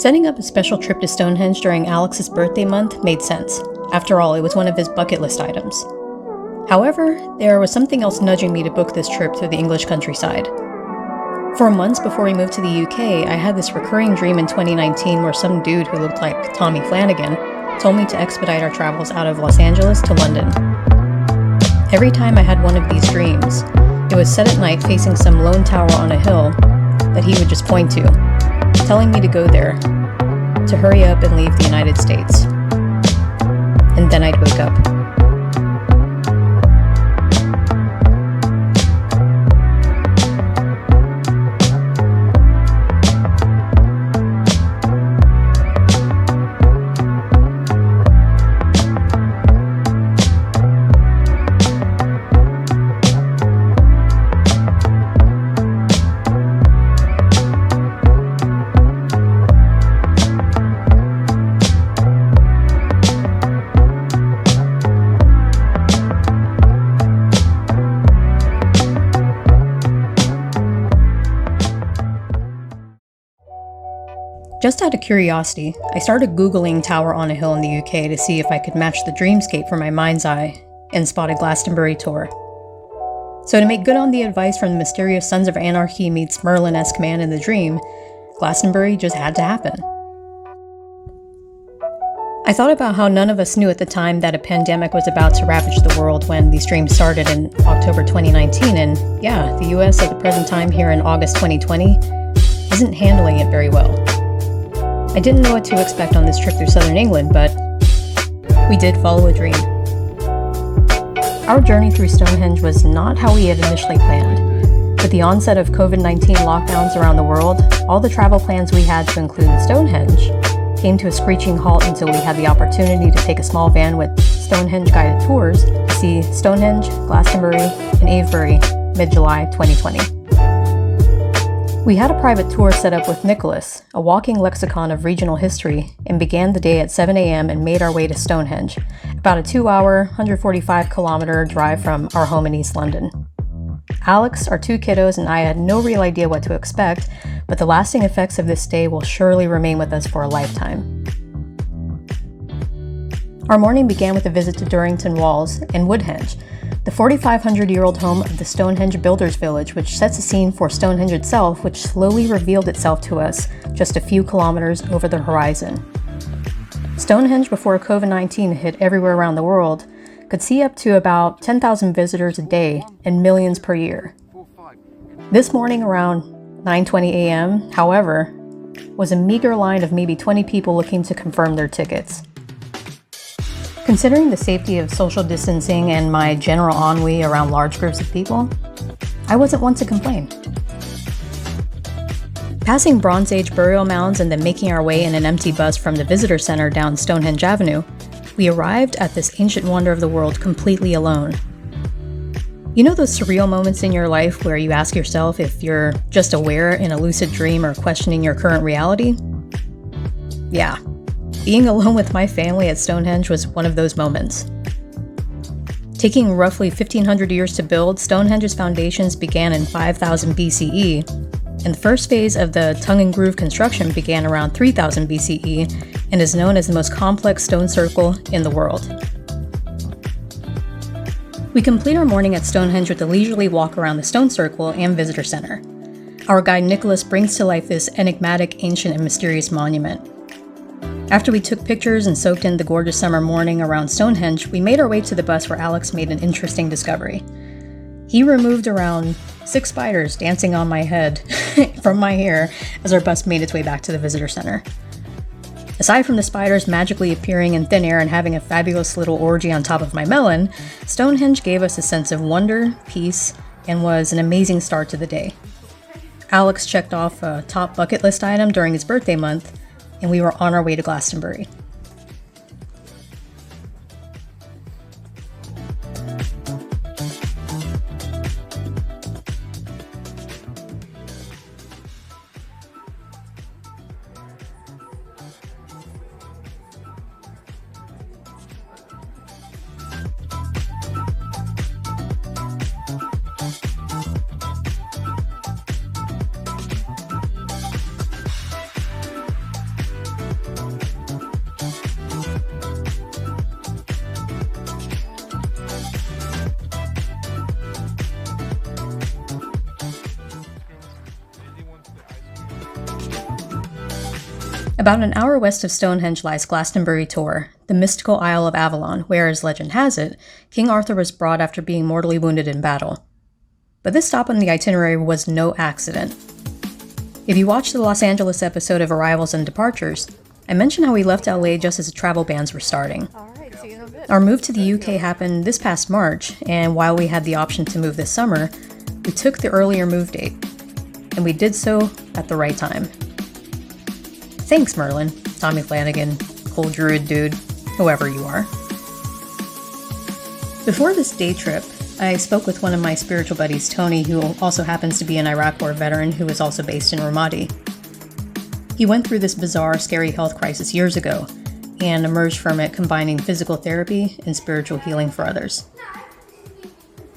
Setting up a special trip to Stonehenge during Alex's birthday month made sense. After all, it was one of his bucket list items. However, there was something else nudging me to book this trip through the English countryside. For months before we moved to the UK, I had this recurring dream in 2019 where some dude who looked like Tommy Flanagan told me to expedite our travels out of Los Angeles to London. Every time I had one of these dreams, it was set at night facing some lone tower on a hill that he would just point to, telling me to go there, to hurry up and leave the United States. And then I'd wake up. Just out of curiosity, I started Googling Tower on a Hill in the UK to see if I could match the dreamscape for my mind's eye, and spotted Glastonbury tour. So to make good on the advice from the mysterious Sons of Anarchy meets Merlin-esque man in the dream, Glastonbury just had to happen. I thought about how none of us knew at the time that a pandemic was about to ravage the world when these dreams started in October 2019, and yeah, the US at the present time here in August 2020 isn't handling it very well. I didn't know what to expect on this trip through southern England, but we did follow a dream. Our journey through Stonehenge was not how we had initially planned. With the onset of COVID-19 lockdowns around the world, all the travel plans we had to include Stonehenge came to a screeching halt until we had the opportunity to take a small van with Stonehenge guided tours to see Stonehenge, Glastonbury, and Avebury mid-July 2020. We had a private tour set up with Nicholas, a walking lexicon of regional history, and began the day at 7 a.m. and made our way to Stonehenge, about a 2-hour, 145-kilometer drive from our home in East London. Alex, our 2 kiddos, and I had no real idea what to expect, but the lasting effects of this day will surely remain with us for a lifetime. Our morning began with a visit to Durrington Walls and Woodhenge, the 4,500-year-old home of the Stonehenge Builders Village, which sets a scene for Stonehenge itself, which slowly revealed itself to us just a few kilometers over the horizon. Stonehenge, before COVID-19 hit everywhere around the world, could see up to about 10,000 visitors a day and millions per year. This morning around 9:20 a.m., however, was a meager line of maybe 20 people looking to confirm their tickets. Considering the safety of social distancing and my general ennui around large groups of people, I wasn't one to complain. Passing Bronze Age burial mounds and then making our way in an empty bus from the visitor center down Stonehenge Avenue, we arrived at this ancient wonder of the world completely alone. You know those surreal moments in your life where you ask yourself if you're just aware in a lucid dream or questioning your current reality? Yeah. Being alone with my family at Stonehenge was one of those moments. Taking roughly 1,500 years to build, Stonehenge's foundations began in 5000 BCE, and the first phase of the tongue and groove construction began around 3000 BCE and is known as the most complex stone circle in the world. We complete our morning at Stonehenge with a leisurely walk around the stone circle and visitor center. Our guide Nicholas brings to life this enigmatic, ancient, and mysterious monument. After we took pictures and soaked in the gorgeous summer morning around Stonehenge, we made our way to the bus where Alex made an interesting discovery. He removed around 6 spiders dancing on my head from my hair as our bus made its way back to the visitor center. Aside from the spiders magically appearing in thin air and having a fabulous little orgy on top of my melon, Stonehenge gave us a sense of wonder, peace, and was an amazing start to the day. Alex checked off a top bucket list item during his birthday month, and we were on our way to Glastonbury. About an hour west of Stonehenge lies Glastonbury Tor, the mystical Isle of Avalon, where, as legend has it, King Arthur was brought after being mortally wounded in battle. But this stop on the itinerary was no accident. If you watched the Los Angeles episode of Arrivals and Departures, I mentioned how we left LA just as the travel bans were starting. Our move to the UK happened this past March, and while we had the option to move this summer, we took the earlier move date. And we did so at the right time. Thanks, Merlin, Tommy Flanagan, cool druid dude, whoever you are. Before this day trip, I spoke with one of my spiritual buddies, Tony, who also happens to be an Iraq War veteran who is also based in Ramadi. He went through this bizarre, scary health crisis years ago and emerged from it combining physical therapy and spiritual healing for others.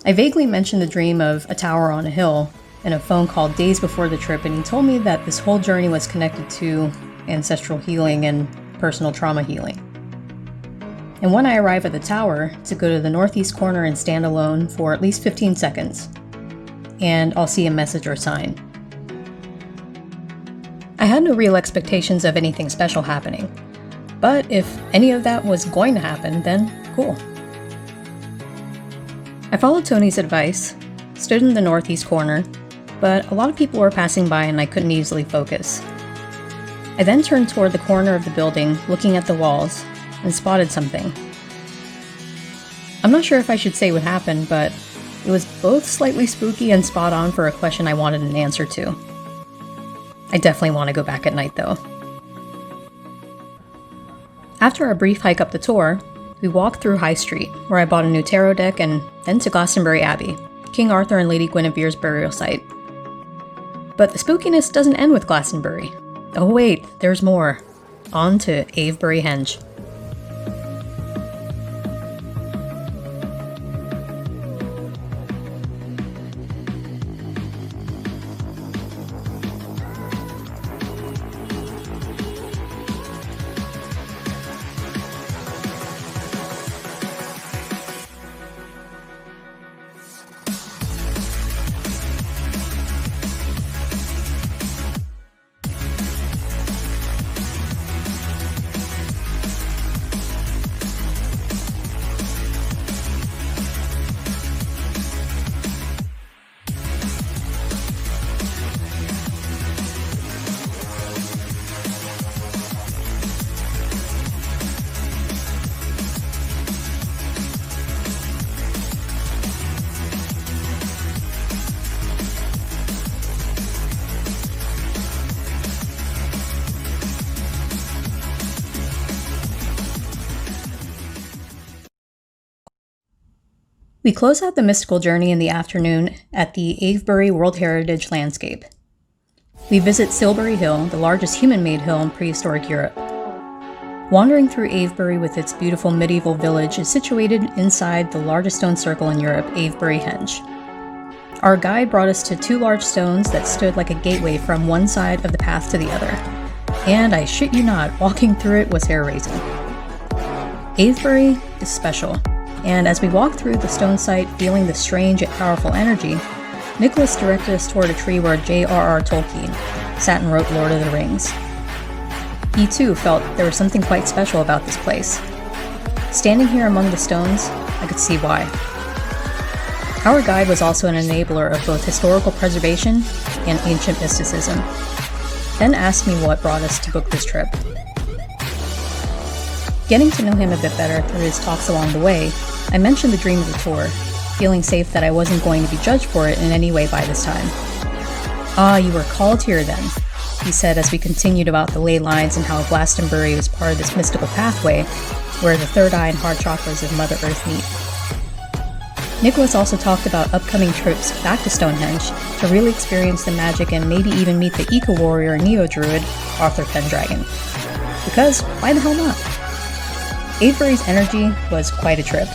I vaguely mentioned the dream of a tower on a hill in a phone call days before the trip, and he told me that this whole journey was connected to ancestral healing and personal trauma healing. And when I arrive at the tower, to go to the northeast corner and stand alone for at least 15 seconds, and I'll see a message or sign. I had no real expectations of anything special happening, but if any of that was going to happen, then cool. I followed Tony's advice, stood in the northeast corner, but a lot of people were passing by and I couldn't easily focus. I then turned toward the corner of the building, looking at the walls, and spotted something. I'm not sure if I should say what happened, but it was both slightly spooky and spot on for a question I wanted an answer to. I definitely want to go back at night, though. After our brief hike up the Tor, we walked through High Street, where I bought a new tarot deck, and then to Glastonbury Abbey, King Arthur and Lady Guinevere's burial site. But the spookiness doesn't end with Glastonbury. Oh wait, there's more. On to Avebury Henge. We close out the mystical journey in the afternoon at the Avebury World Heritage Landscape. We visit Silbury Hill, the largest human-made hill in prehistoric Europe. Wandering through Avebury with its beautiful medieval village is situated inside the largest stone circle in Europe, Avebury Henge. Our guide brought us to two large stones that stood like a gateway from one side of the path to the other. And I shit you not, walking through it was hair-raising. Avebury is special. And as we walked through the stone site, feeling the strange yet powerful energy, Nicholas directed us toward a tree where J.R.R. Tolkien sat and wrote Lord of the Rings. He too felt there was something quite special about this place. Standing here among the stones, I could see why. Our guide was also an enabler of both historical preservation and ancient mysticism, then asked me what brought us to book this trip. Getting to know him a bit better through his talks along the way, I mentioned the dream of the tour, feeling safe that I wasn't going to be judged for it in any way by this time. "Ah, you were called here then," he said as we continued about the ley lines and how Glastonbury was part of this mystical pathway where the third eye and heart chakras of Mother Earth meet. Nicholas also talked about upcoming trips back to Stonehenge to really experience the magic and maybe even meet the eco-warrior neo-druid Arthur Pendragon. Because why the hell not? Avebury's energy was quite a trip.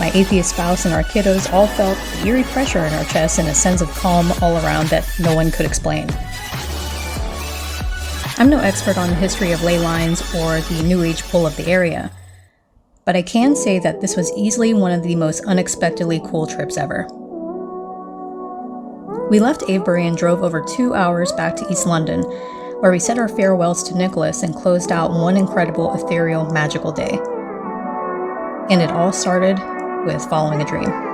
My atheist spouse and our kiddos all felt the eerie pressure in our chests and a sense of calm all around that no one could explain. I'm no expert on the history of ley lines or the New Age pull of the area, but I can say that this was easily one of the most unexpectedly cool trips ever. We left Avebury and drove over 2 hours back to East London, where we said our farewells to Nicholas and closed out one incredible, ethereal, magical day. And it all started with following a dream.